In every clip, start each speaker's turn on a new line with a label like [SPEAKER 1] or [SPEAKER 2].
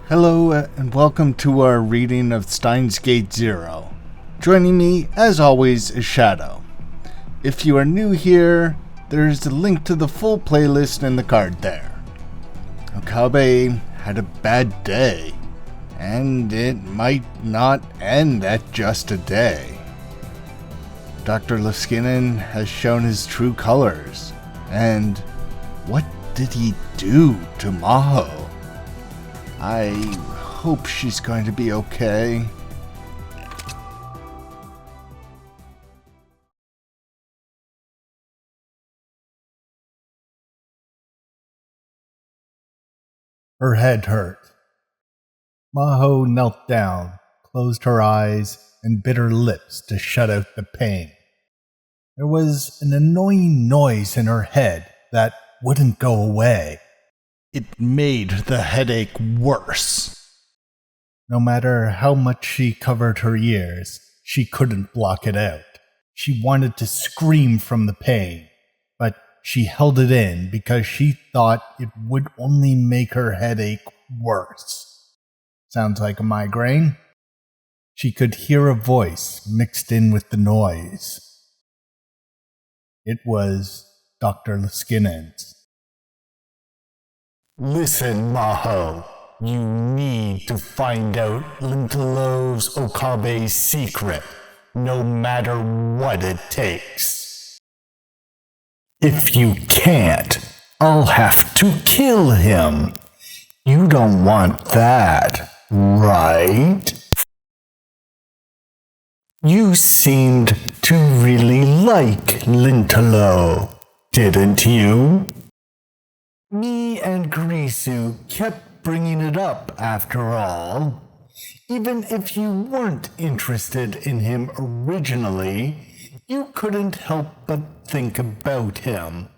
[SPEAKER 1] Hello and welcome to our reading of Steins Gate 0. Joining me, as always, is Shadow. If you are new here, there's a link to the full playlist in the card there. Okabe had a bad day, and it might not end at just a day. Dr. Leskinen has shown his true colors, and what did he do to Maho? I hope she's going to be okay. Her head hurt. Maho knelt down, closed her eyes, and bit her lips to shut out the pain. There was an annoying noise in her head that wouldn't go away. It made the headache worse. No matter how much she covered her ears, she couldn't block it out. She wanted to scream from the pain, but she held it in because she thought it would only make her headache worse. Sounds like a migraine? She could hear a voice mixed in with the noise. It was Dr. Leskinen's.
[SPEAKER 2] Listen, Maho. You need to find out Lintelo's Okabe's secret, no matter what it takes. If you can't, I'll have to kill him. You don't want that, right? You seemed to really like Lintelo, didn't you? Me and Kurisu kept bringing it up after all. Even if you weren't interested in him originally, you couldn't help but think about him.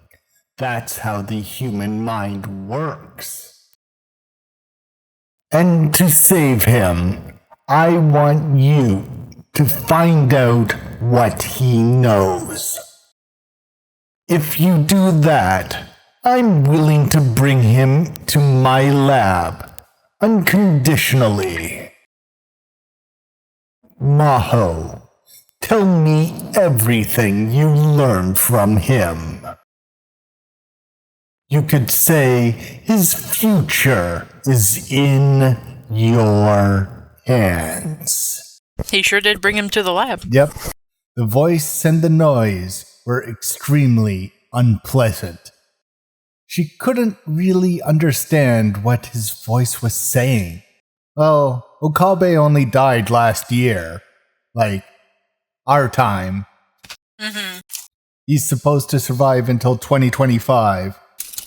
[SPEAKER 2] That's how the human mind works. And to save him, I want you to find out what he knows. If you do that, I'm willing to bring him to my lab, unconditionally. Maho, tell me everything you learned from him. You could say his future is in your hands.
[SPEAKER 3] He sure did bring him to the lab.
[SPEAKER 1] Yep. The voice and the noise were extremely unpleasant. She couldn't really understand what his voice was saying. Well, Okabe only died last year. Like, our time.
[SPEAKER 3] Mm-hmm.
[SPEAKER 1] He's supposed to survive until 2025.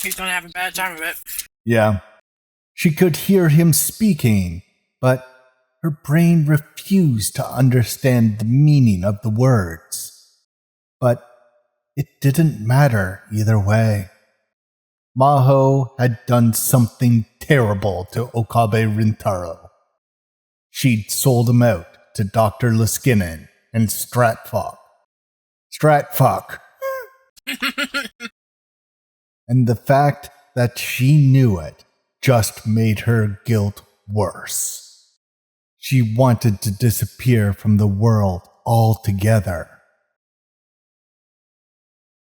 [SPEAKER 3] He's gonna have a bad time of it.
[SPEAKER 1] Yeah. She could hear him speaking, but her brain refused to understand the meaning of the words. But it didn't matter either way. Maho had done something terrible to Okabe Rintaro. She'd sold him out to Dr. Leskinen and Stratfuck. And the fact that she knew it just made her guilt worse. She wanted to disappear from the world altogether.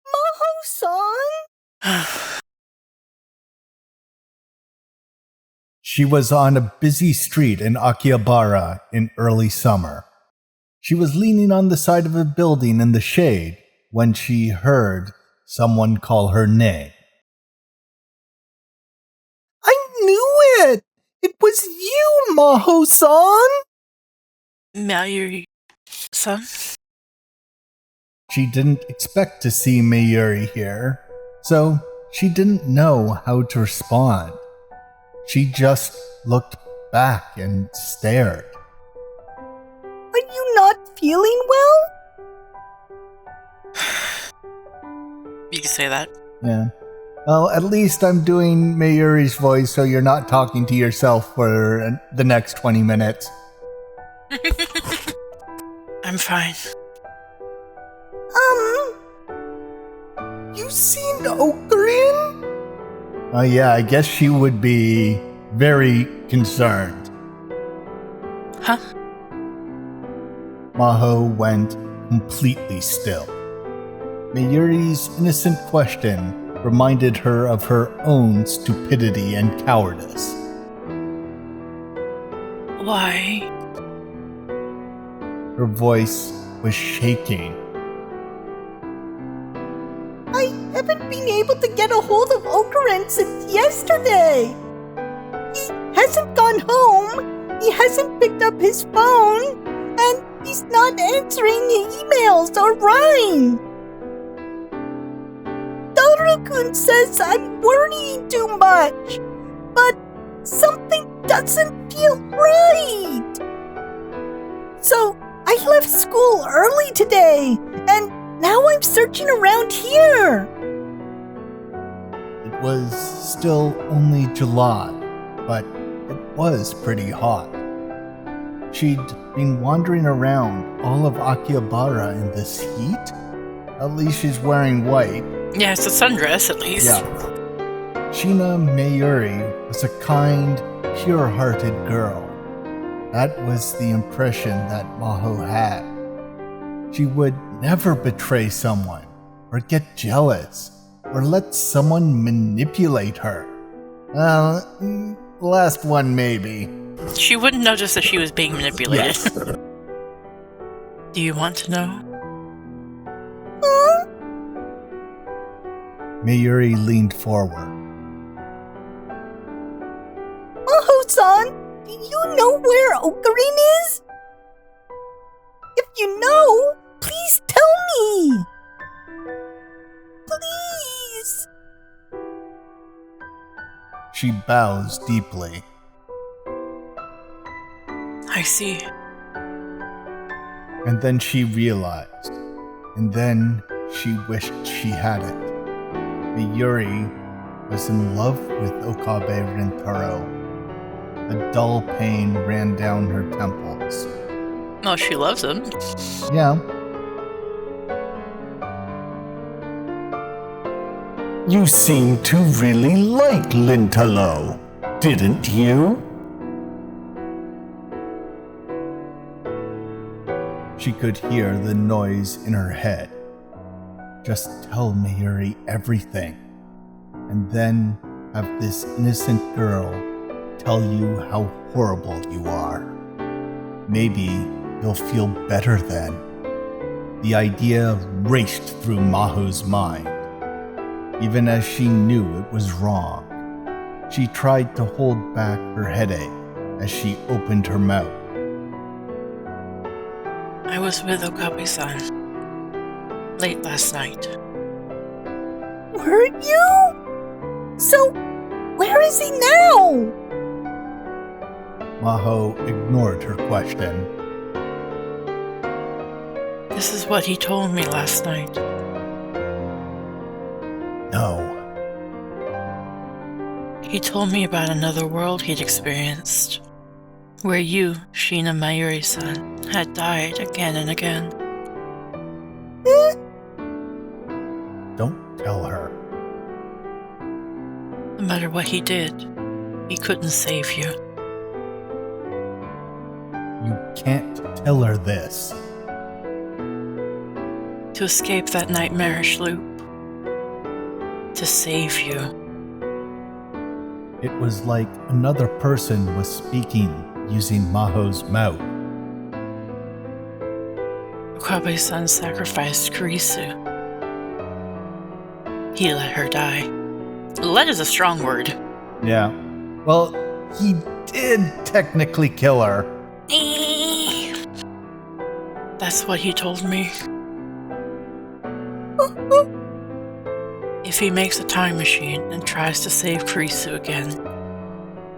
[SPEAKER 4] Maho-san?
[SPEAKER 1] She was on a busy street in Akihabara in early summer. She was leaning on the side of a building in the shade when she heard someone call her name.
[SPEAKER 4] I knew it! It was you, Maho-san!
[SPEAKER 3] Mayuri-san?
[SPEAKER 1] She didn't expect to see Mayuri here, so she didn't know how to respond. She just looked back and stared.
[SPEAKER 4] Are you not feeling well?
[SPEAKER 3] You can say that.
[SPEAKER 1] Yeah. Well, at least I'm doing Mayuri's voice so you're not talking to yourself for the next 20 minutes.
[SPEAKER 3] I'm fine.
[SPEAKER 4] You seen Okarine?
[SPEAKER 1] Oh yeah, I guess she would be very concerned.
[SPEAKER 3] Huh?
[SPEAKER 1] Maho went completely still. Mayuri's innocent question reminded her of her own stupidity and cowardice.
[SPEAKER 3] Why?
[SPEAKER 1] Her voice was shaking.
[SPEAKER 4] I haven't been able to get a hold of Okabe since yesterday. He hasn't gone home, he hasn't picked up his phone, and he's not answering emails or Rhyme. Dorukun says I'm worrying too much, but something doesn't feel right. So I left school early today, and now I'm searching around here.
[SPEAKER 1] It was still only July, but it was pretty hot. She'd been wandering around all of Akihabara in this heat. At least she's wearing white.
[SPEAKER 3] Yeah, it's a sundress at least.
[SPEAKER 1] Yeah. Shina Mayuri was a kind, pure-hearted girl. That was the impression that Maho had. She would never betray someone, or get jealous, or let someone manipulate her. Last one maybe.
[SPEAKER 3] She wouldn't notice that she was being manipulated.
[SPEAKER 1] Yes.
[SPEAKER 3] Do you want to know?
[SPEAKER 4] Huh?
[SPEAKER 1] Mayuri leaned forward.
[SPEAKER 4] Maho-san, do you know where Okabe is? If you know, please tell me. Please.
[SPEAKER 1] She bows deeply.
[SPEAKER 3] I see.
[SPEAKER 1] And then she realized. And then she wished she had it. Mayuri was in love with Okabe Rintaro. A dull pain ran down her temples.
[SPEAKER 3] Oh, she loves him.
[SPEAKER 1] Yeah,
[SPEAKER 2] You seemed to really like Lintalo, didn't you?
[SPEAKER 1] she could hear the noise in her head. Just tell Mayuri everything. And then have this innocent girl tell you how horrible you are. Maybe you'll feel better then. The idea raced through Maho's mind. Even as she knew it was wrong, she tried to hold back her headache as she opened her mouth.
[SPEAKER 3] I was with Okabe-san late last night.
[SPEAKER 4] Were you? So, where is he now?
[SPEAKER 1] Maho ignored her question.
[SPEAKER 3] This is what he told me last night.
[SPEAKER 1] No,
[SPEAKER 3] He told me about another world he'd experienced, where you, Shina Mayuri-san, had died again and again.
[SPEAKER 1] don't tell her.
[SPEAKER 3] No matter what he did, he couldn't save you.
[SPEAKER 1] You can't tell her this.
[SPEAKER 3] To escape that nightmarish loop. To save you.
[SPEAKER 1] It was like another person was speaking using Maho's mouth.
[SPEAKER 3] Okabe-san sacrificed Kurisu. He let her die. Let is a strong word.
[SPEAKER 1] Yeah. Well, he did technically kill her.
[SPEAKER 3] That's what he told me. If he makes a time machine and tries to save Kurisu again,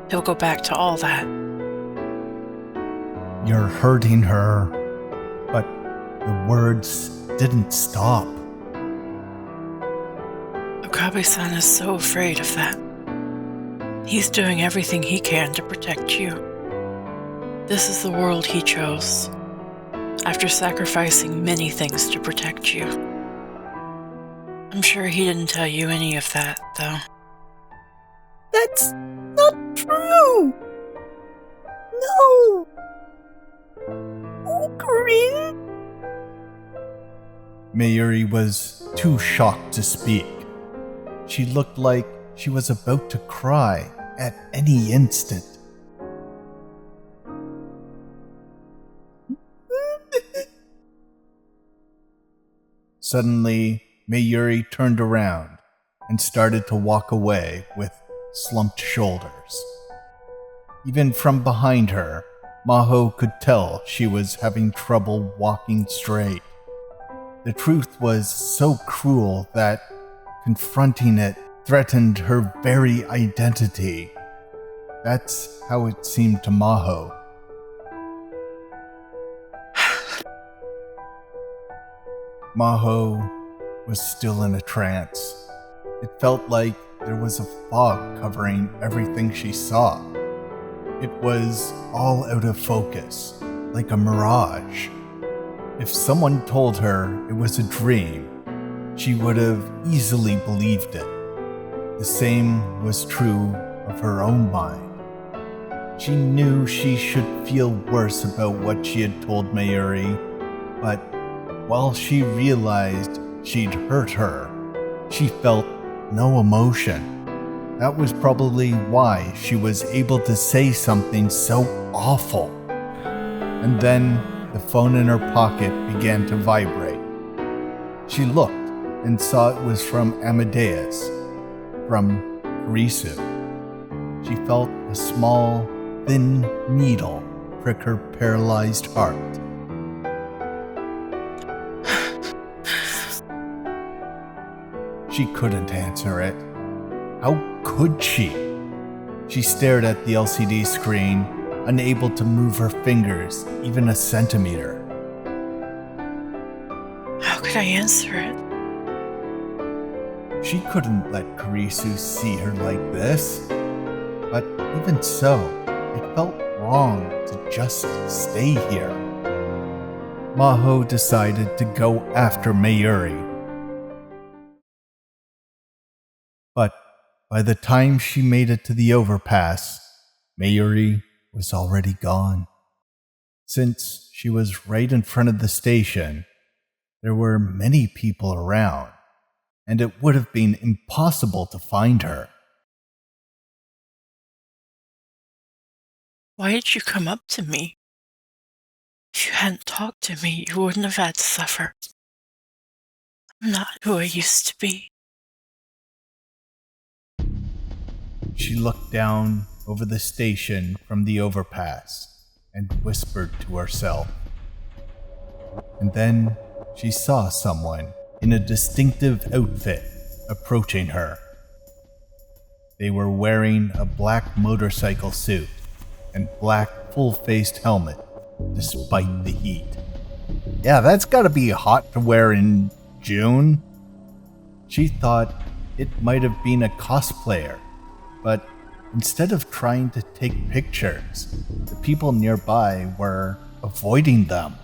[SPEAKER 3] he'll go back to all that.
[SPEAKER 1] You're hurting her. But the words didn't stop.
[SPEAKER 3] Okabe-san is so afraid of that. He's doing everything he can to protect you. This is the world he chose, after sacrificing many things to protect you. I'm sure he didn't tell you any of that, though.
[SPEAKER 4] That's not true. grin?
[SPEAKER 1] Mayuri was too shocked to speak. She looked like she was about to cry at any instant. Suddenly, Mayuri turned around and started to walk away with slumped shoulders. Even from behind her, Maho could tell she was having trouble walking straight. The truth was so cruel that confronting it threatened her very identity. That's how it seemed to Maho. Maho was still in a trance. It felt like there was a fog covering everything she saw. It was all out of focus, like a mirage. If someone told her it was a dream, she would have easily believed it. The same was true of her own mind. She knew she should feel worse about what she had told Mayuri, but while she realized she'd hurt her, she felt no emotion. That was probably why she was able to say something so awful. And then the phone in her pocket began to vibrate. She looked and saw it was from Amadeus, from Kurisu. She felt a small, thin needle prick her paralyzed heart. She couldn't answer it. How could she? She stared at the LCD screen, unable to move her fingers even a centimeter.
[SPEAKER 3] How could I answer it?
[SPEAKER 1] She couldn't let Kurisu see her like this. But even so, it felt wrong to just stay here. Maho decided to go after Mayuri. But by the time she made it to the overpass, Mayuri was already gone. Since she was right in front of the station, there were many people around, and it would have been impossible to find her.
[SPEAKER 3] Why did you come up to me? If you hadn't talked to me, you wouldn't have had to suffer. I'm not who I used to be.
[SPEAKER 1] She looked down over the station from the overpass and whispered to herself. And then she saw someone in a distinctive outfit approaching her. They were wearing a black motorcycle suit and black full-faced helmet despite the heat. Yeah, that's gotta be hot to wear in June. She thought it might have been a cosplayer, but instead of trying to take pictures, the people nearby were avoiding them.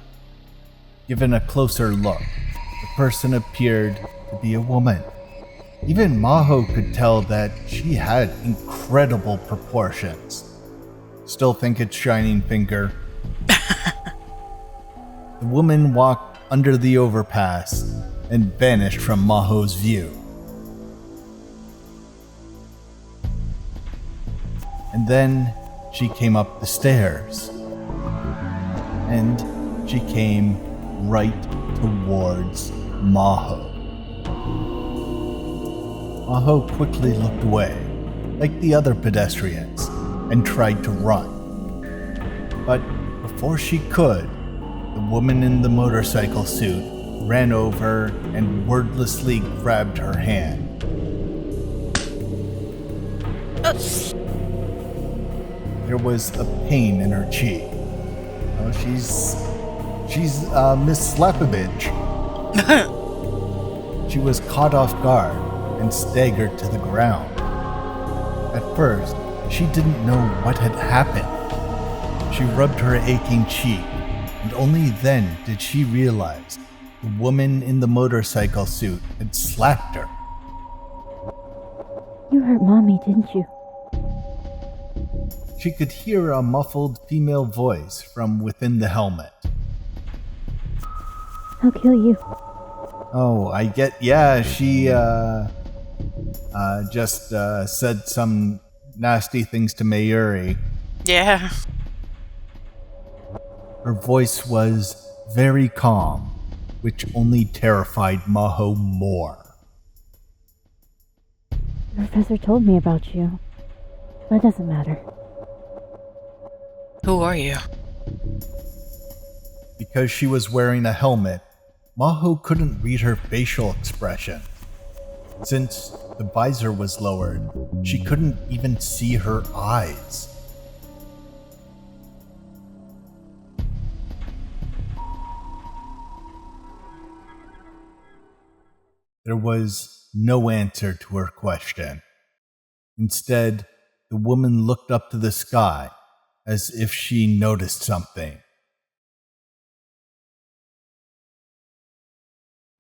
[SPEAKER 1] Given a closer look, the person appeared to be a woman. Even Maho could tell that she had incredible proportions. Still think it's Shining Finger. The woman walked under the overpass and vanished from Maho's view. And then she came up the stairs. And she came right towards Maho. Maho quickly looked away, like the other pedestrians, and tried to run. But before she could, the woman in the motorcycle suit ran over and wordlessly grabbed her hand. There was a pain in her cheek. Oh, she's Miss Slapabitch. She was caught off guard and staggered to the ground. At first, she didn't know what had happened. She rubbed her aching cheek, and only then did she realize the woman in the motorcycle suit had slapped her.
[SPEAKER 5] You hurt Mommy, didn't you?
[SPEAKER 1] She could hear a muffled female voice from within the helmet.
[SPEAKER 5] I'll kill you.
[SPEAKER 1] Oh, she just said some nasty things to Mayuri.
[SPEAKER 3] Yeah.
[SPEAKER 1] Her voice was very calm, which only terrified Maho more.
[SPEAKER 5] The professor told me about you, but it doesn't matter.
[SPEAKER 3] Who are you?
[SPEAKER 1] Because she was wearing a helmet, Maho couldn't read her facial expression. Since the visor was lowered, she couldn't even see her eyes. There was no answer to her question. Instead, the woman looked up to the sky as if she noticed something.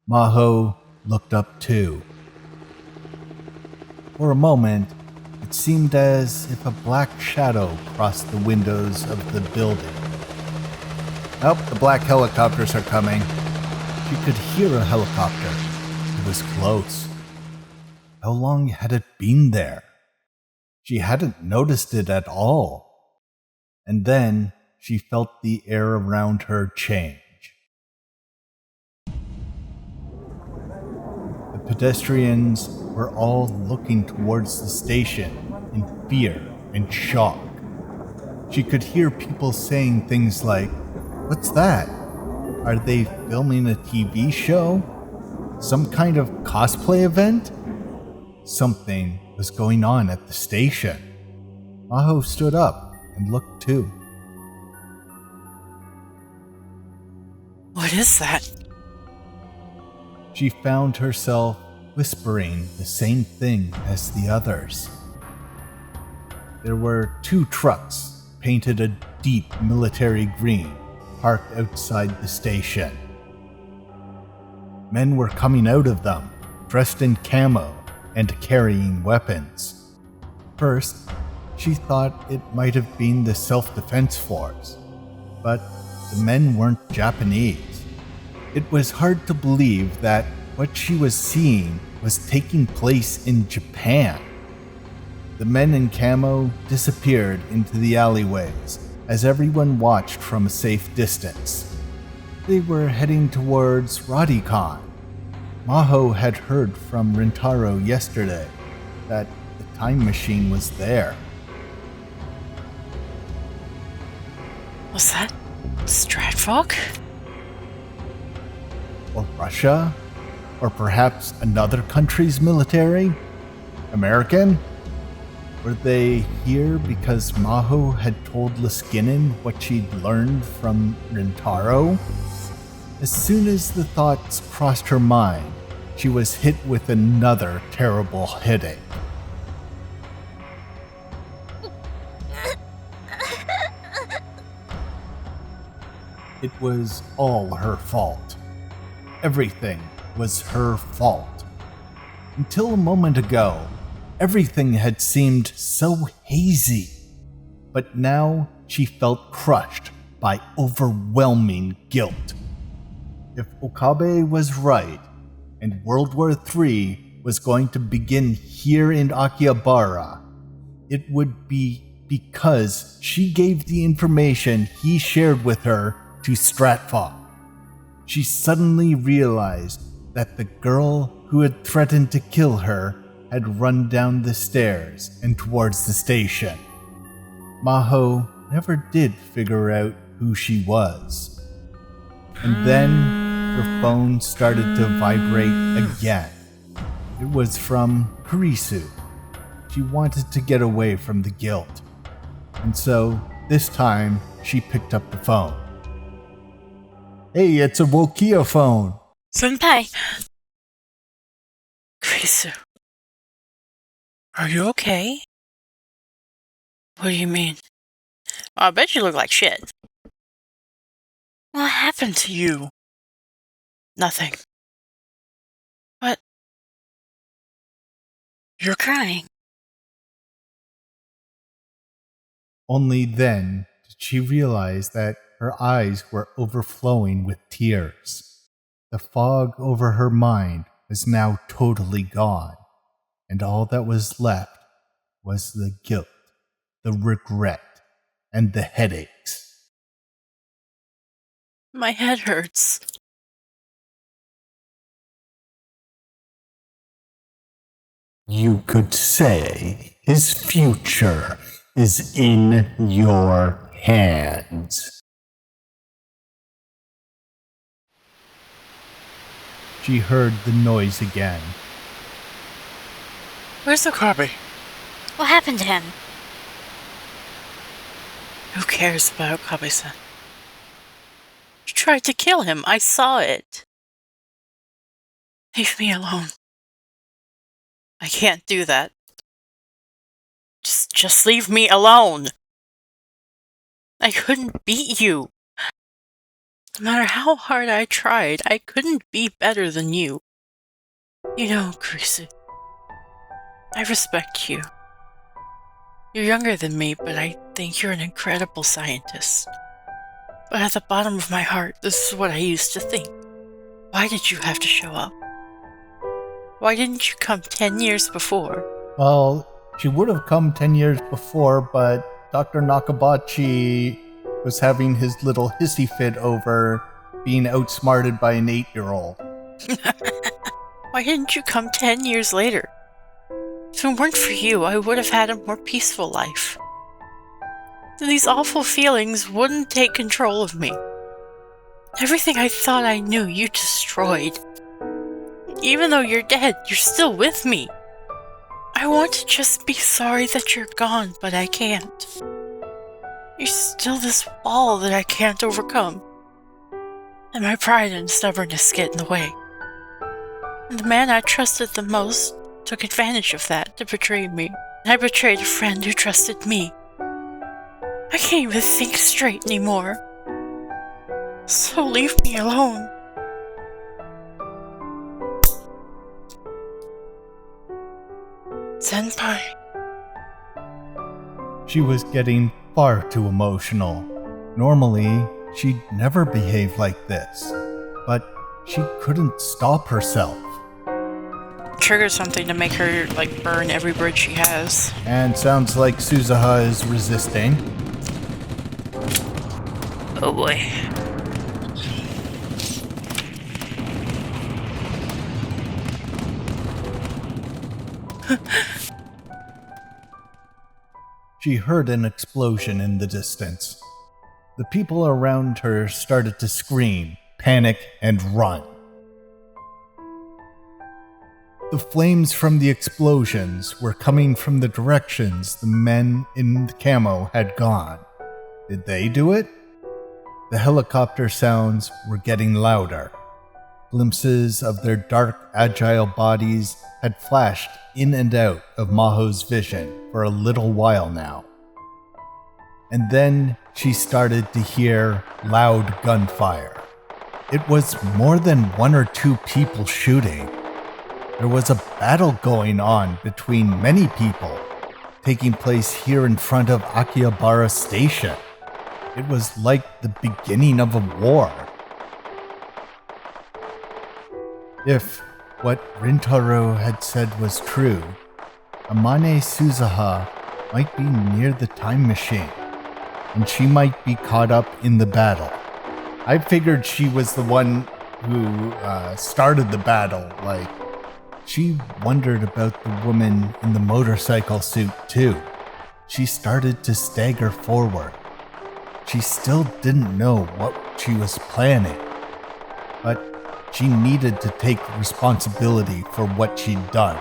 [SPEAKER 1] Maho looked up too. For a moment, it seemed as if a black shadow crossed the windows of the building. Oh, the black helicopters are coming. She could hear a helicopter. It was close. How long had it been there? She hadn't noticed it at all. And then she felt the air around her change. The pedestrians were all looking towards the station in fear and shock. She could hear people saying things like, "What's that? Are they filming a TV show? Some kind of cosplay event?" Something was going on at the station. Maho stood up and looked too.
[SPEAKER 3] What is that?
[SPEAKER 1] She found herself whispering the same thing as the others. There were 2 trucks painted a deep military green parked outside the station. Men were coming out of them, dressed in camo and carrying weapons. First, she thought it might have been the self-defense force, but the men weren't Japanese. It was hard to believe that what she was seeing was taking place in Japan. The men in camo disappeared into the alleyways as everyone watched from a safe distance. They were heading towards Radicon. Maho had heard from Rintaro yesterday that the time machine was there.
[SPEAKER 3] Was that Stratfog?
[SPEAKER 1] Or Russia? Or perhaps another country's military? American? Were they here because Maho had told Liskinen what she'd learned from Rintaro? As soon as the thoughts crossed her mind, she was hit with another terrible headache. It was all her fault. Everything was her fault. Until a moment ago, everything had seemed so hazy. But now she felt crushed by overwhelming guilt. If Okabe was right, and World War III was going to begin here in Akihabara, it would be because she gave the information he shared with her to Stratfog. She suddenly realized that the girl who had threatened to kill her had run down the stairs and towards the station. Maho never did figure out who she was. And then her phone started to vibrate again. It was from Kurisu. She wanted to get away from the guilt. And so, this time, she picked up the phone. Hey, it's a Wokia phone.
[SPEAKER 3] Senpai! Kurisu. Are you okay? What do you mean? I bet you look like shit. What happened to you? Nothing. What? You're crying.
[SPEAKER 1] Only then did she realize that her eyes were overflowing with tears. The fog over her mind was now totally gone, and all that was left was the guilt, the regret, and the headaches.
[SPEAKER 3] My head hurts.
[SPEAKER 2] You could say his future is in your hands.
[SPEAKER 1] She heard the noise again.
[SPEAKER 3] Where's Okabe?
[SPEAKER 6] What happened to him?
[SPEAKER 3] Who cares about Okabe-san? You tried to kill him. I saw it. Leave me alone. I can't do that. Just leave me alone. I couldn't beat you. No matter how hard I tried, I couldn't be better than you. You know, Kurisu, I respect you. You're younger than me, but I think you're an incredible scientist. But at the bottom of my heart, this is what I used to think. Why did you have to show up? Why didn't you come 10 years before?
[SPEAKER 1] Well, she would have come 10 years before, but Dr. Nakabachi was having his little hissy fit over being outsmarted by an 8-year-old.
[SPEAKER 3] Why didn't you come 10 years later? If it weren't for you, I would have had a more peaceful life. These awful feelings wouldn't take control of me. Everything I thought I knew, you destroyed. Even though you're dead, you're still with me. I want to just be sorry that you're gone, but I can't. You're still this wall that I can't overcome. And my pride and stubbornness get in the way. And the man I trusted the most took advantage of that to betray me. And I betrayed a friend who trusted me. I can't even think straight anymore. So leave me alone. Senpai.
[SPEAKER 1] She was getting far too emotional. Normally, she'd never behave like this, but she couldn't stop herself.
[SPEAKER 3] Trigger something to make her, burn every bridge she has.
[SPEAKER 1] And sounds like Suzuha is resisting.
[SPEAKER 3] Oh boy.
[SPEAKER 1] She heard an explosion in the distance. The people around her started to scream, panic, and run. The flames from the explosions were coming from the directions the men in the camo had gone. Did they do it? The helicopter sounds were getting louder. Glimpses of their dark, agile bodies had flashed in and out of Maho's vision for a little while now. And then she started to hear loud gunfire. It was more than 1 or 2 people shooting. There was a battle going on between many people, taking place here in front of Akihabara Station. It was like the beginning of a war. If what Rintaro had said was true, Amane Suzuha might be near the time machine, and she might be caught up in the battle. I figured she was the one who started the battle. She wondered about the woman in the motorcycle suit too. She started to stagger forward. She still didn't know what she was planning, but she needed to take responsibility for what she'd done.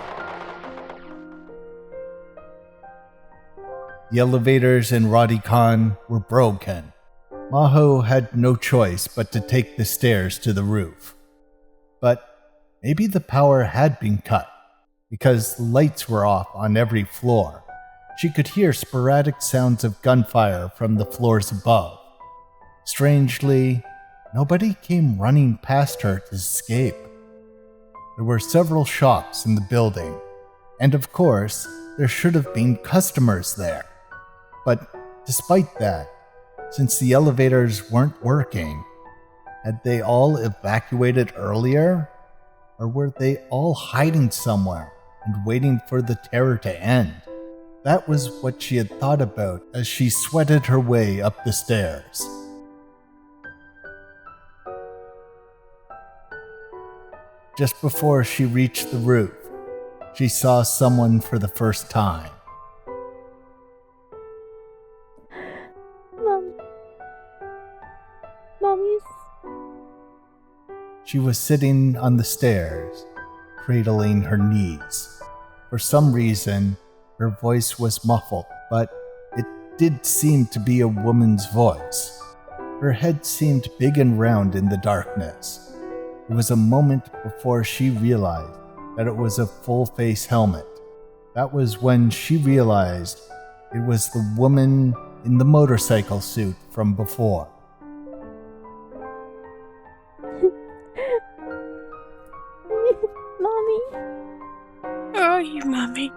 [SPEAKER 1] The elevators in Radicon were broken. Maho had no choice but to take the stairs to the roof. But maybe the power had been cut, because the lights were off on every floor. She could hear sporadic sounds of gunfire from the floors above. Strangely, nobody came running past her to escape. There were several shops in the building, and of course, there should have been customers there. But despite that, since the elevators weren't working, Had they all evacuated earlier? Or were they all hiding somewhere and waiting for the terror to end? That was what she had thought about as she sweated her way up the stairs. Just before she reached the roof, she saw someone for the first time.
[SPEAKER 5] Mommy's...
[SPEAKER 1] She was sitting on the stairs, cradling her knees. For some reason, her voice was muffled, but it did seem to be a woman's voice. Her head seemed big and round in the darkness. It was a moment before she realized that it was a full-face helmet. That was when she realized it was the woman in the motorcycle suit from before.
[SPEAKER 5] Mommy.
[SPEAKER 3] Where are you, Mommy?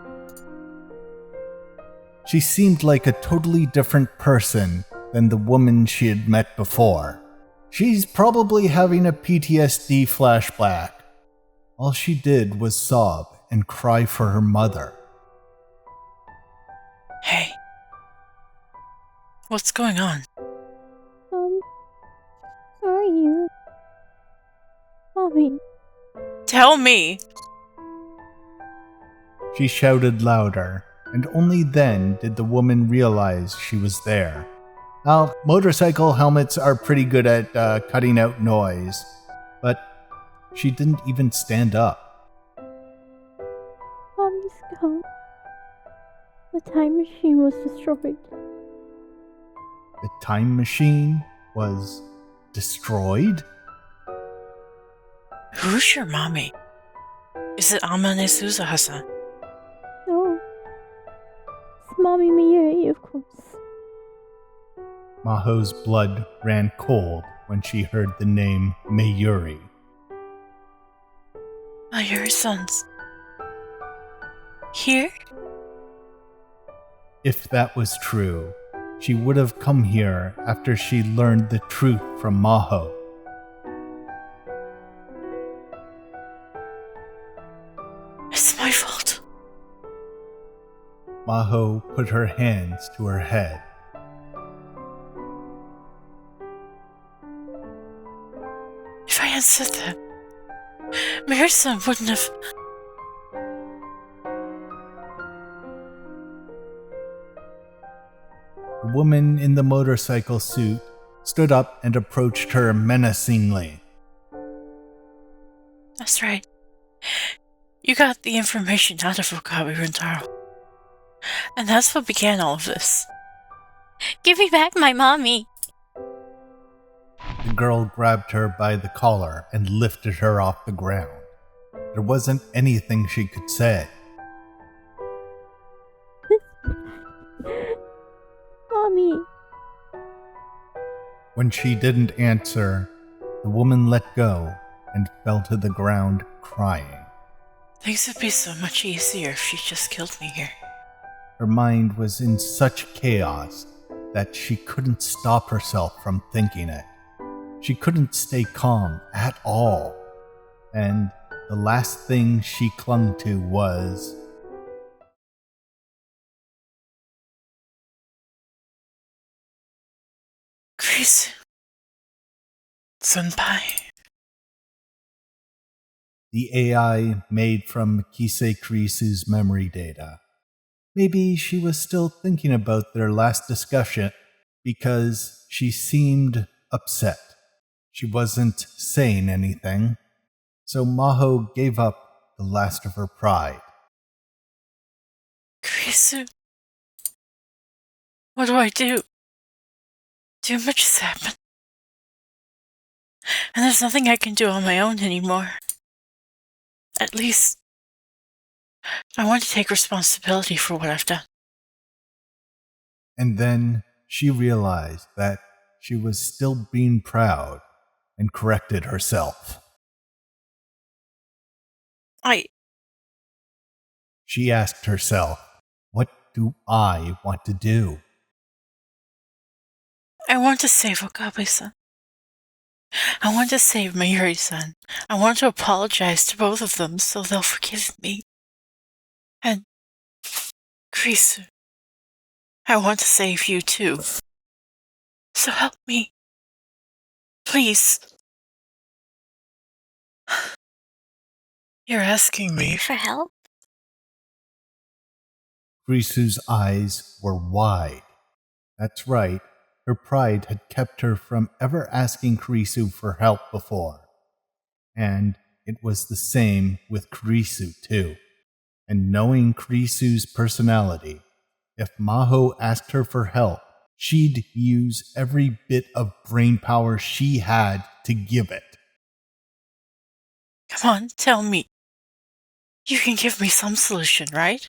[SPEAKER 1] She seemed like a totally different person than the woman she had met before. She's probably having a PTSD flashback. All she did was sob and cry for her mother.
[SPEAKER 3] Hey. What's going on?
[SPEAKER 5] Mommy. Where are you? Mommy.
[SPEAKER 3] Tell me!
[SPEAKER 1] She shouted louder, and only then did the woman realize she was there. Now, motorcycle helmets are pretty good at cutting out noise, but she didn't even stand up.
[SPEAKER 5] Mommy's gone. The time machine was destroyed.
[SPEAKER 1] The time machine was destroyed?
[SPEAKER 3] Who's your mommy? Is it Amane Suzuha-san?
[SPEAKER 5] No. It's Mommy Mayuri, of course.
[SPEAKER 1] Maho's blood ran cold when she heard the name Mayuri.
[SPEAKER 3] Mayuri-san's here?
[SPEAKER 1] If that was true, she would have come here after she learned the truth from Maho.
[SPEAKER 3] It's my fault.
[SPEAKER 1] Maho put her hands to her head.
[SPEAKER 3] If I had said that, Mayuri-san wouldn't have...
[SPEAKER 1] The woman in the motorcycle suit stood up and approached her menacingly.
[SPEAKER 3] That's right. You got the information out of Okabe Rintaro. And that's what began all of this.
[SPEAKER 6] Give me back my mommy.
[SPEAKER 1] The girl grabbed her by the collar and lifted her off the ground. There wasn't anything she could say.
[SPEAKER 5] Mommy.
[SPEAKER 1] When she didn't answer, the woman let go and fell to the ground crying.
[SPEAKER 3] Things would be so much easier if she just killed me here.
[SPEAKER 1] Her mind was in such chaos that she couldn't stop herself from thinking it. She couldn't stay calm at all. And the last thing she clung to was...
[SPEAKER 3] Kurisu. Senpai.
[SPEAKER 1] the AI made from Kisei Kurisu's memory data. Maybe she was still thinking about their last discussion because she seemed upset. She wasn't saying anything, so Maho gave up the last of her pride.
[SPEAKER 3] Kurisu, what do I do? Too much has happened. And there's nothing I can do on my own anymore. At least, I want to take responsibility for what I've done.
[SPEAKER 1] And then she realized that she was still being proud and corrected herself. She asked herself, what do I want to do?
[SPEAKER 3] I want to save Okabe-san. I want to save Mayuri-san. I want to apologize to both of them so they'll forgive me. And Kurisu, I want to save you too. So help me. Please. You're asking me
[SPEAKER 6] For help?
[SPEAKER 1] Kurisu's eyes were wide. That's right, her pride had kept her from ever asking Kurisu for help before. And it was the same with Kurisu too. And knowing Kurisu's personality, if Maho asked her for help, she'd use every bit of brain power she had to give it.
[SPEAKER 3] Come on, tell me. You can give me some solution, right?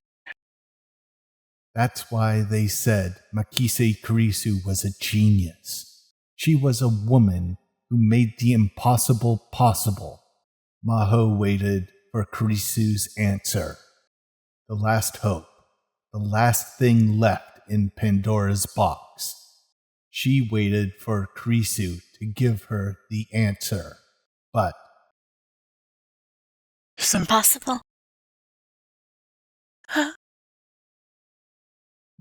[SPEAKER 1] That's why they said Makise Kurisu was a genius. She was a woman who made the impossible possible. Maho waited for Kurisu's answer. The last hope, the last thing left in Pandora's box. She waited for Kurisu to give her the answer, but
[SPEAKER 3] It's
[SPEAKER 6] Impossible?
[SPEAKER 3] Huh?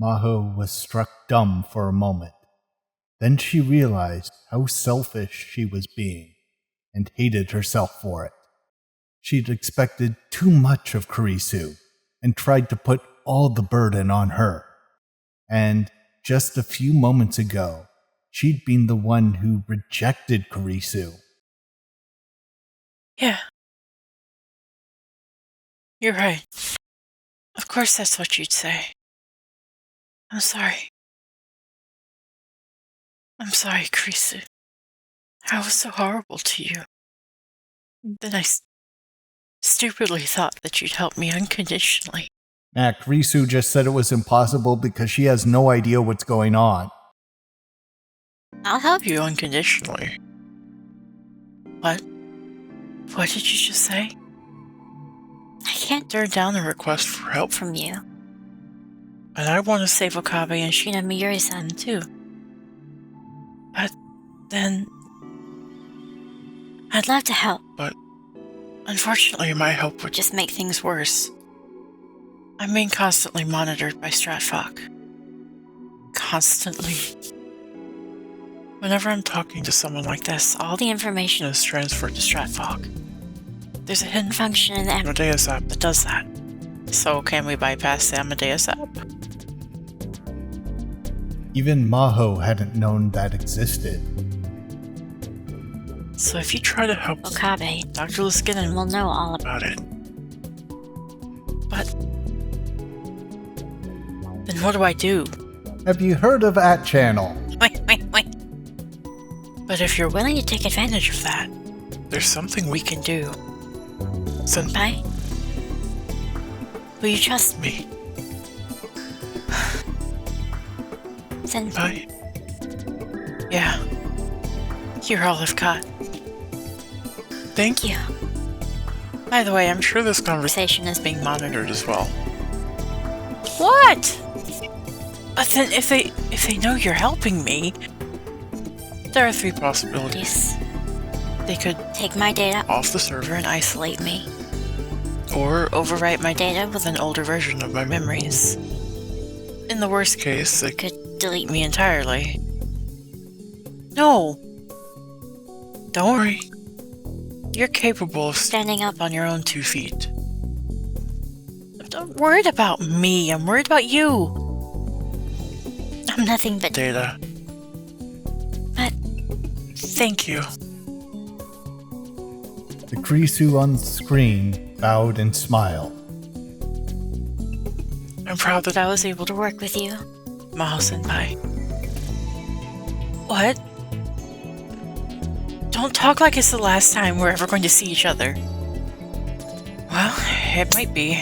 [SPEAKER 1] Maho was struck dumb for a moment. Then she realized how selfish she was being, and hated herself for it. She'd expected too much of Kurisu, and tried to put all the burden on her. And just a few moments ago, she'd been the one who rejected Kurisu.
[SPEAKER 3] Yeah. You're right. Of course that's what you'd say. I'm sorry. I'm sorry, Kurisu. I was so horrible to you. Then I stupidly thought that you'd help me unconditionally.
[SPEAKER 1] Kurisu just said it was impossible because she has no idea what's going on.
[SPEAKER 3] I'll help you unconditionally. What? What did you just say?
[SPEAKER 6] I can't
[SPEAKER 3] Turn down a request for help
[SPEAKER 6] from you.
[SPEAKER 3] and I want to save Okabe and
[SPEAKER 6] You know, Mayuri-san.
[SPEAKER 3] too. But then,
[SPEAKER 6] I'd love to help.
[SPEAKER 3] unfortunately, my help would
[SPEAKER 6] Just make things worse.
[SPEAKER 3] I'm being constantly monitored by Stratfok. Constantly. Whenever I'm talking to someone like this, all the
[SPEAKER 6] The information
[SPEAKER 3] is transferred to Stratfok. There's a hidden
[SPEAKER 6] function in the
[SPEAKER 3] Amadeus app that does that. So can we bypass the Amadeus app?
[SPEAKER 1] Even Maho hadn't known that existed.
[SPEAKER 3] So if you try to help
[SPEAKER 6] Okabe
[SPEAKER 3] Dr. Liskinen
[SPEAKER 6] will know all about
[SPEAKER 3] about it. But then what do I do?
[SPEAKER 1] Have you heard of At Channel?
[SPEAKER 6] Wait.
[SPEAKER 3] But if you're
[SPEAKER 6] Willing to take advantage of
[SPEAKER 3] that, there's something we can do.
[SPEAKER 6] Senpai? Will you trust
[SPEAKER 3] Me,
[SPEAKER 6] Senpai?
[SPEAKER 3] yeah. You're all I've got. Thank
[SPEAKER 6] You.
[SPEAKER 3] By the way, I'm sure this conversation
[SPEAKER 6] Conversation is
[SPEAKER 3] being monitored as well. What? But then if they know you're helping me, there are three possibilities. They could
[SPEAKER 6] Take my data,
[SPEAKER 3] off the server and
[SPEAKER 6] isolate me.
[SPEAKER 3] or overwrite my data with an older version of my memories. In the worst case, they could
[SPEAKER 6] Could delete
[SPEAKER 3] me entirely. No! Don't worry. You're capable of
[SPEAKER 6] standing up.
[SPEAKER 3] on your own 2 feet. I'm not worried about me, I'm worried about you.
[SPEAKER 6] I'm nothing but
[SPEAKER 3] Data.
[SPEAKER 6] But
[SPEAKER 3] Thank you.
[SPEAKER 1] The Kurisu on the screen bowed and smiled.
[SPEAKER 3] I'm proud that
[SPEAKER 6] I was able to work with you.
[SPEAKER 3] Maho-senpai. What? Don't talk like it's the last time we're ever going to see each other. Well, it might be.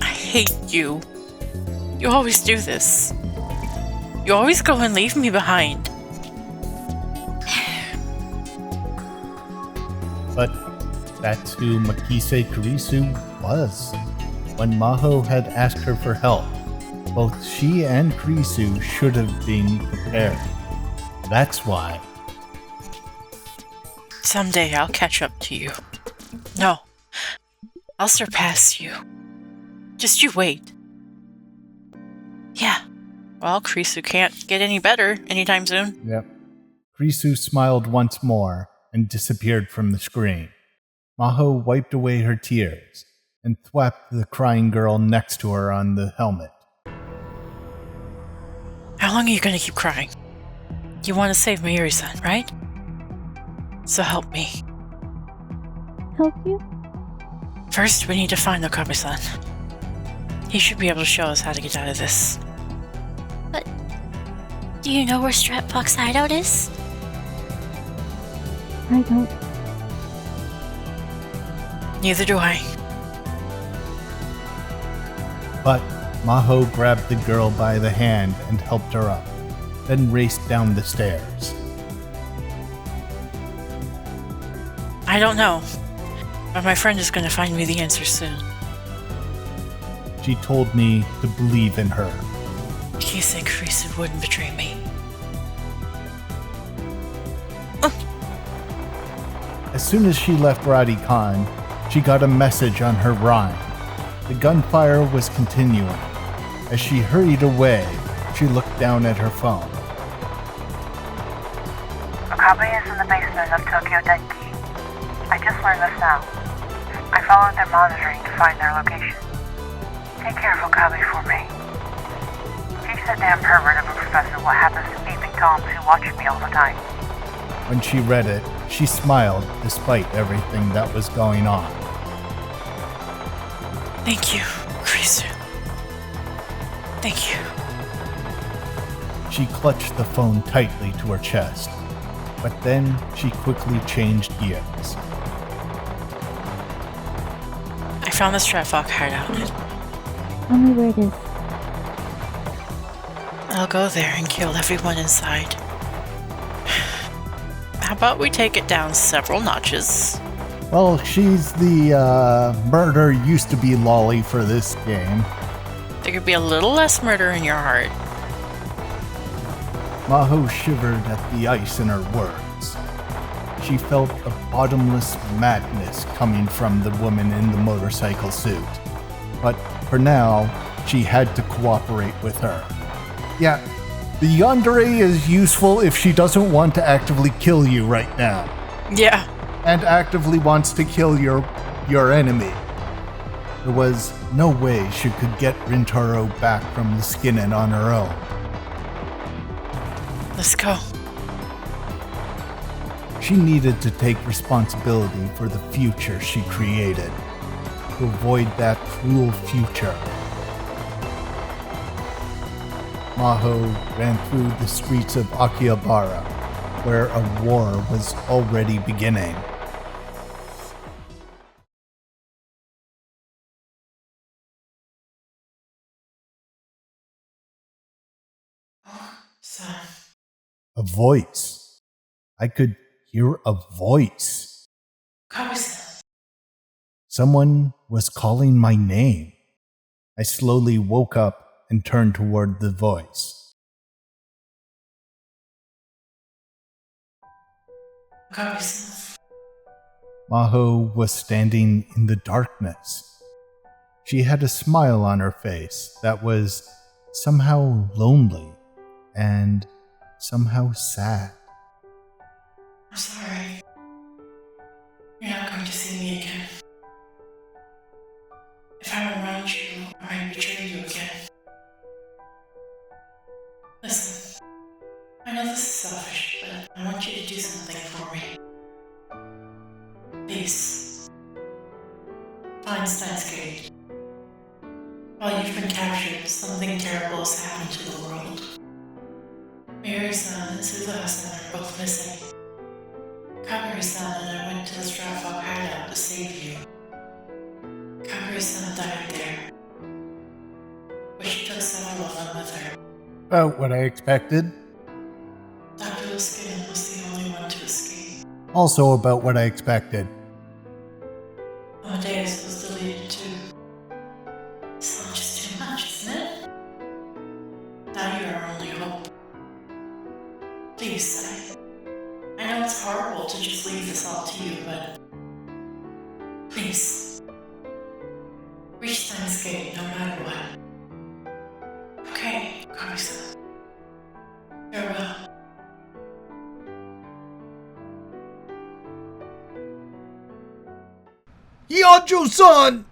[SPEAKER 3] I hate you. You always do this. You always go and leave me behind.
[SPEAKER 1] But that's who Makise Kurisu was. When Maho had asked her for help, both she and Kurisu should have been prepared. That's why.
[SPEAKER 3] Someday I'll catch up to you. No, I'll surpass you. Just you wait. Yeah. Well, Kurisu can't get any better anytime soon.
[SPEAKER 1] Yep. Kurisu smiled once more and disappeared from the screen. Maho wiped away her tears and thwapped the crying girl next to her on the helmet.
[SPEAKER 3] How long are you going to keep crying? You want to save Mayuri-san, right? So help me.
[SPEAKER 5] Help you?
[SPEAKER 3] First, we need to find Okabe-san. He should be able to show us how to get out of this.
[SPEAKER 6] But do you know where Strat Fox hideout is?
[SPEAKER 5] I don't.
[SPEAKER 3] Neither do I.
[SPEAKER 1] But Maho grabbed the girl by the hand and helped her up, then raced down the stairs.
[SPEAKER 3] I don't know, but my friend is going to find me the answer soon.
[SPEAKER 1] She told me to believe in her.
[SPEAKER 3] Do you think Kurisu wouldn't betray me?
[SPEAKER 1] As soon as she left Radhi-kan, she got a message on her rhyme. The gunfire was continuing. As she hurried away, she looked down at her phone.
[SPEAKER 7] Okabe is in the basement of Tokyo Denki. I just learned this now. I followed their monitoring to find their location. Take care of Okabe for me. Teach that damn pervert of a professor what happens to peeping toms who watch me all the time.
[SPEAKER 1] When she read it, she smiled despite everything that was going on.
[SPEAKER 3] Thank you, Kurisu. Thank you.
[SPEAKER 1] She clutched the phone tightly to her chest, but then she quickly changed gears.
[SPEAKER 3] I found the Strat Fox hideout.
[SPEAKER 5] Tell me where it is.
[SPEAKER 3] I'll go there and kill everyone inside. How about we take it down several notches?
[SPEAKER 1] Well, she's the murder used to be lolly for this game.
[SPEAKER 3] There could be a little less murder in your heart.
[SPEAKER 1] Maho shivered at the ice in her words. She felt a bottomless madness coming from the woman in the motorcycle suit. But for now, she had to cooperate with her. Yeah, the yandere is useful if she doesn't want to actively kill you right now.
[SPEAKER 3] Yeah.
[SPEAKER 1] And actively wants to kill your enemy. There was no way she could get Rintaro back from the Skinnin on her own.
[SPEAKER 3] Let's go.
[SPEAKER 1] She needed to take responsibility for the future she created, to avoid that cruel future. Maho ran through the streets of Akihabara, where a war was already beginning. A voice. I could hear a voice. Someone was calling my name. I slowly woke up and turned toward the voice. Maho was standing in the darkness. She had a smile on her face that was somehow lonely and somehow sad.
[SPEAKER 3] I'm sorry. You're not going to see me again. If I'm around you, I might betray you again. Listen, I know this is selfish, but I want you to do something for me. Please. Find Steins Gate. While you've been captured, something terrible has happened to the world. Mayuri-san and Suzuha-san are both missing. Kakuri-san and I went to the Strat Fox hideout to save you. Kakuri-san died there, but she took several of them with her.
[SPEAKER 1] About what I expected.
[SPEAKER 3] Dr. Skinner was the only one to escape.
[SPEAKER 1] Also about what I expected.
[SPEAKER 3] Amadeus was deleted too. It's not just too much, isn't it? Now you're our only hope. Please, I know it's horrible to just leave this all to you, but please, reach Steins Gate no matter what. Okay, Kurisu. Farewell.
[SPEAKER 1] Yajo-san!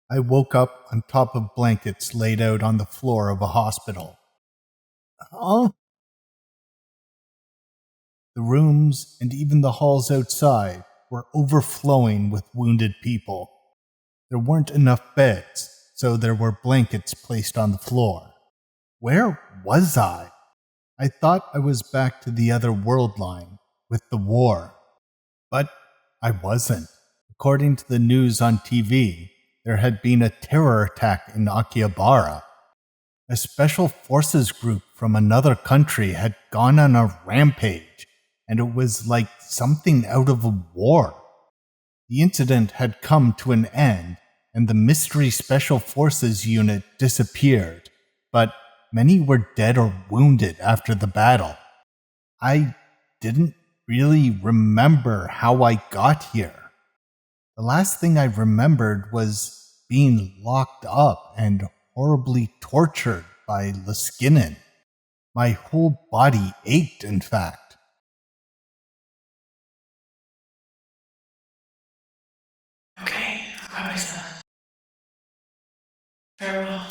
[SPEAKER 1] I woke up on top of blankets laid out on the floor of a hospital. Huh? The rooms and even the halls outside were overflowing with wounded people. There weren't enough beds, so there were blankets placed on the floor. Where was I? I thought I was back to the other worldline with the war. But I wasn't. According to the news on TV, there had been a terror attack in Akihabara. A special forces group from another country had gone on a rampage, and it was like something out of a war. The incident had come to an end, and the mystery special forces unit disappeared, but many were dead or wounded after the battle. I didn't really remember how I got here. The last thing I remembered was being locked up and horribly tortured by Liskinen. My whole body ached, in fact.
[SPEAKER 3] Okay, Okabe-san. Farewell.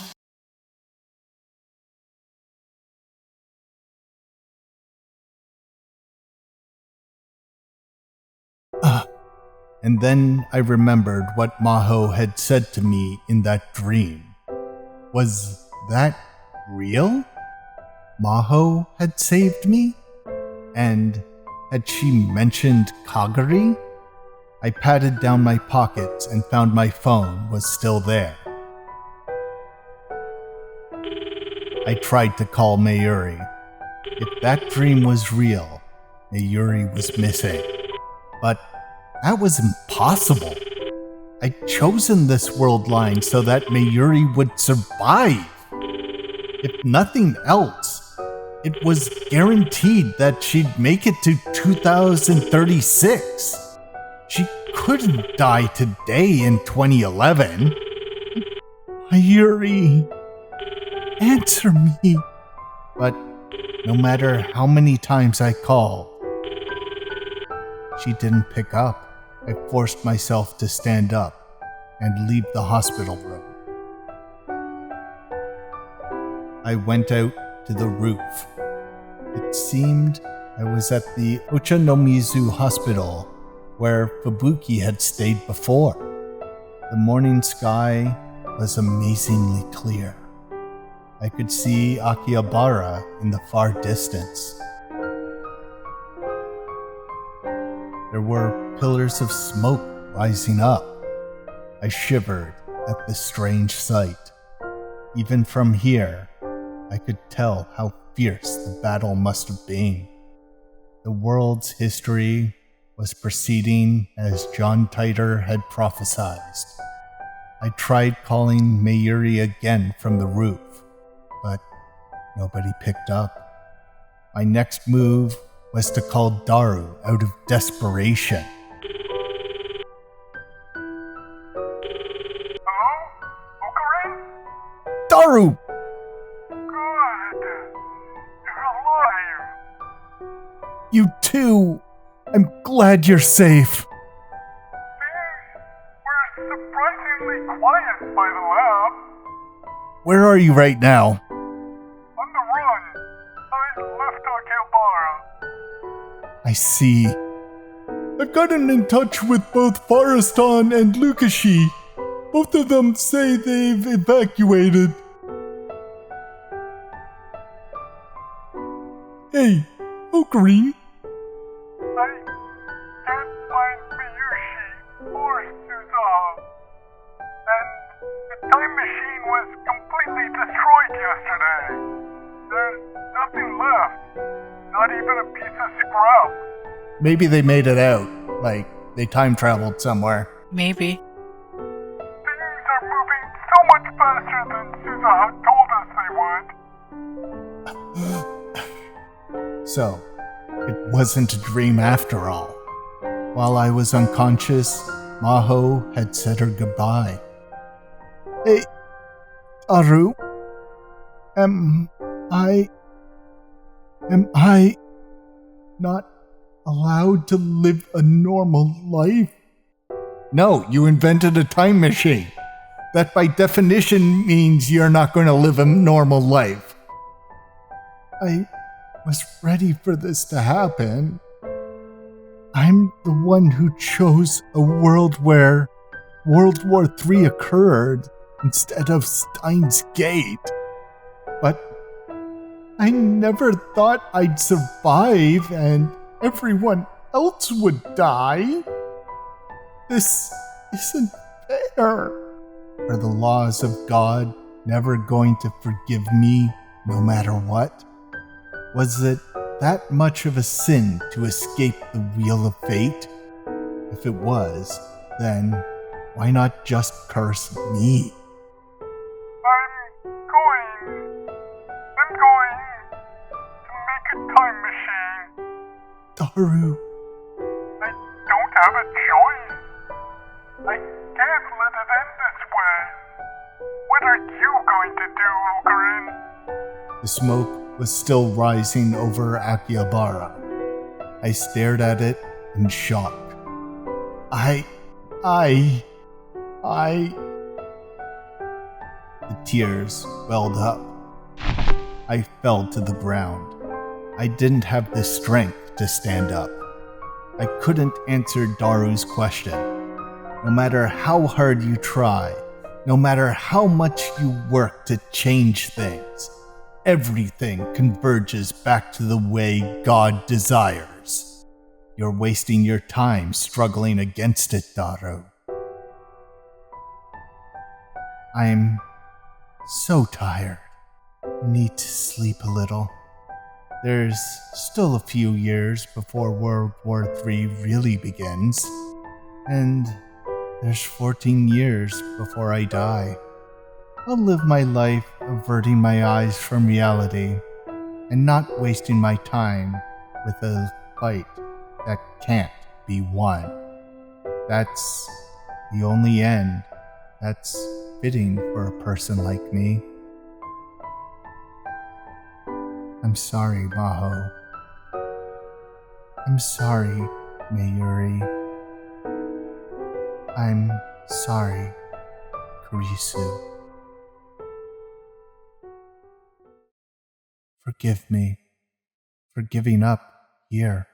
[SPEAKER 1] And then I remembered what Maho had said to me in that dream. Was that real? Maho had saved me? And had she mentioned Kagari? I patted down my pockets and found my phone was still there. I tried to call Mayuri. If that dream was real, Mayuri was missing. But that was impossible. I'd chosen this world line so that Mayuri would survive. If nothing else, it was guaranteed that she'd make it to 2036. She couldn't die today in 2011. Mayuri, answer me. But no matter how many times I called, she didn't pick up. I forced myself to stand up and leave the hospital room. I went out to the roof. It seemed I was at the Ochanomizu Hospital, where Fubuki had stayed before. The morning sky was amazingly clear. I could see Akihabara in the far distance. There were pillars of smoke rising up. I shivered at the strange sight. Even from here, I could tell how fierce the battle must have been. The world's history was proceeding as John Titor had prophesied. I tried calling Mayuri again from the roof, but nobody picked up. My next move was to call Daru out of desperation.
[SPEAKER 8] Hello? Okabe?
[SPEAKER 1] Daru!
[SPEAKER 8] Good. You're alive.
[SPEAKER 1] You too! I'm glad you're safe.
[SPEAKER 8] Things were surprisingly quiet by the lab.
[SPEAKER 1] Where are you right now?
[SPEAKER 8] On the run. I left Akihabara.
[SPEAKER 1] I see. I've gotten in touch with both Fariston and Lukashi. Both of them say they've evacuated. Hey, Ocarine.
[SPEAKER 8] I can't find Mayuri or Suzawa. And the time machine was completely destroyed yesterday. There's nothing left. Not even a piece of scrap.
[SPEAKER 1] Maybe they made it out. Like, they time traveled somewhere.
[SPEAKER 3] Maybe.
[SPEAKER 8] Things are moving so much faster than Suzuha told us they would.
[SPEAKER 1] So, it wasn't a dream after all. While I was unconscious, Maho had said her goodbye. Hey, Aru, am I not allowed to live a normal life? No, you invented a time machine. That by definition means you're not going to live a normal life. I was ready for this to happen. I'm the one who chose a world where World War III occurred instead of Steins Gate. But I never thought I'd survive and everyone else would die. This isn't fair. Are the laws of God never going to forgive me no matter what? Was it that much of a sin to escape the wheel of fate? If it was, then why not just curse me?
[SPEAKER 8] I'm going to make a time machine.
[SPEAKER 1] Daru,
[SPEAKER 8] I don't have a choice. I can't let it end this way. What are you going to do, Okarin?
[SPEAKER 1] the smoke was still rising over Akihabara. I stared at it in shock. The tears welled up. I fell to the ground. I didn't have the strength to stand up. I couldn't answer Daru's question. No matter how hard you try, no matter how much you work to change things, everything converges back to the way God desires. You're wasting your time struggling against it, Daru. I'm so tired. Need to sleep a little. There's still a few years before World War III really begins, and there's 14 years before I die. I'll live my life averting my eyes from reality and not wasting my time with a fight that can't be won. That's the only end that's fitting for a person like me. I'm sorry, Maho. I'm sorry, Mayuri. I'm sorry, Kurisu. Forgive me for giving up here.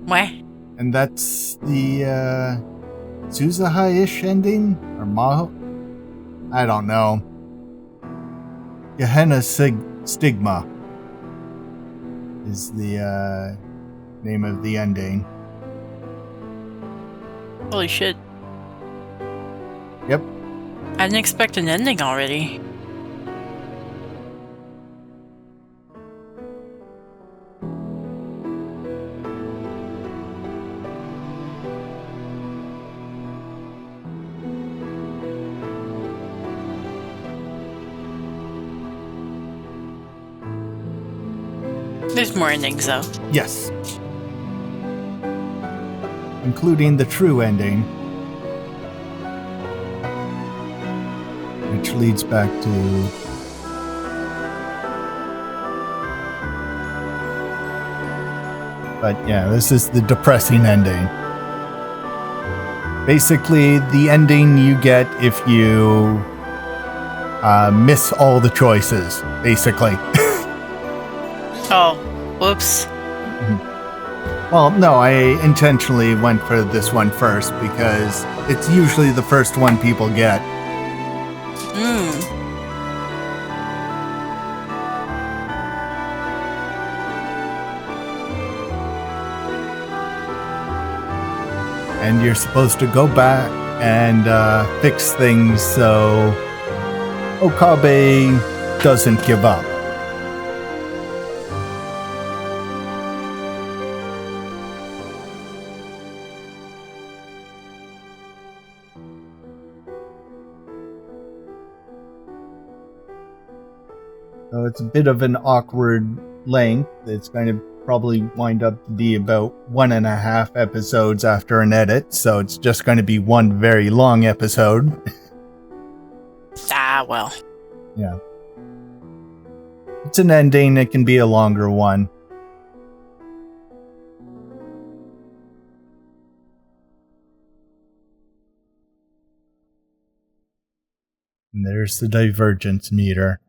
[SPEAKER 3] What?
[SPEAKER 1] And that's the Suzuha-ish ending? Or Maho? I don't know. Gehenna Stigma is the name of the ending.
[SPEAKER 3] Holy shit.
[SPEAKER 1] Yep.
[SPEAKER 3] I didn't expect an ending already. There's more endings though.
[SPEAKER 1] Yes. Including the true ending, which leads back to but yeah, this is the depressing ending. Basically, the ending you get if you miss all the choices, basically.
[SPEAKER 3] Oh, whoops.
[SPEAKER 1] Well, no, I intentionally went for this one first because it's usually the first one people get. And you're supposed to go back and fix things so Okabe doesn't give up. So it's a bit of an awkward length. It's going to probably wind up to be about 1.5 episodes after an edit, so it's just going to be one very long episode.
[SPEAKER 3] Well.
[SPEAKER 1] Yeah. It's an ending, it can be a longer one. And there's the divergence meter.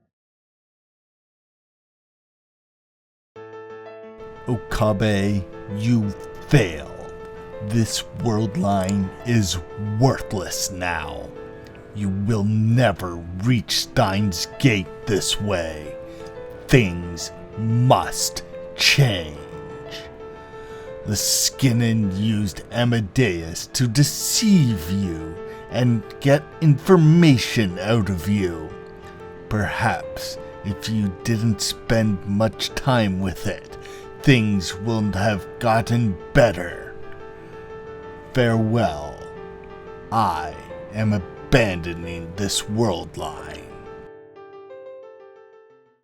[SPEAKER 2] Okabe, you failed. This worldline is worthless now. You will never reach Steins Gate this way. Things must change. The Skinnin used Amadeus to deceive you and get information out of you. Perhaps if you didn't spend much time with it, things will have gotten better. Farewell. I am abandoning this world line.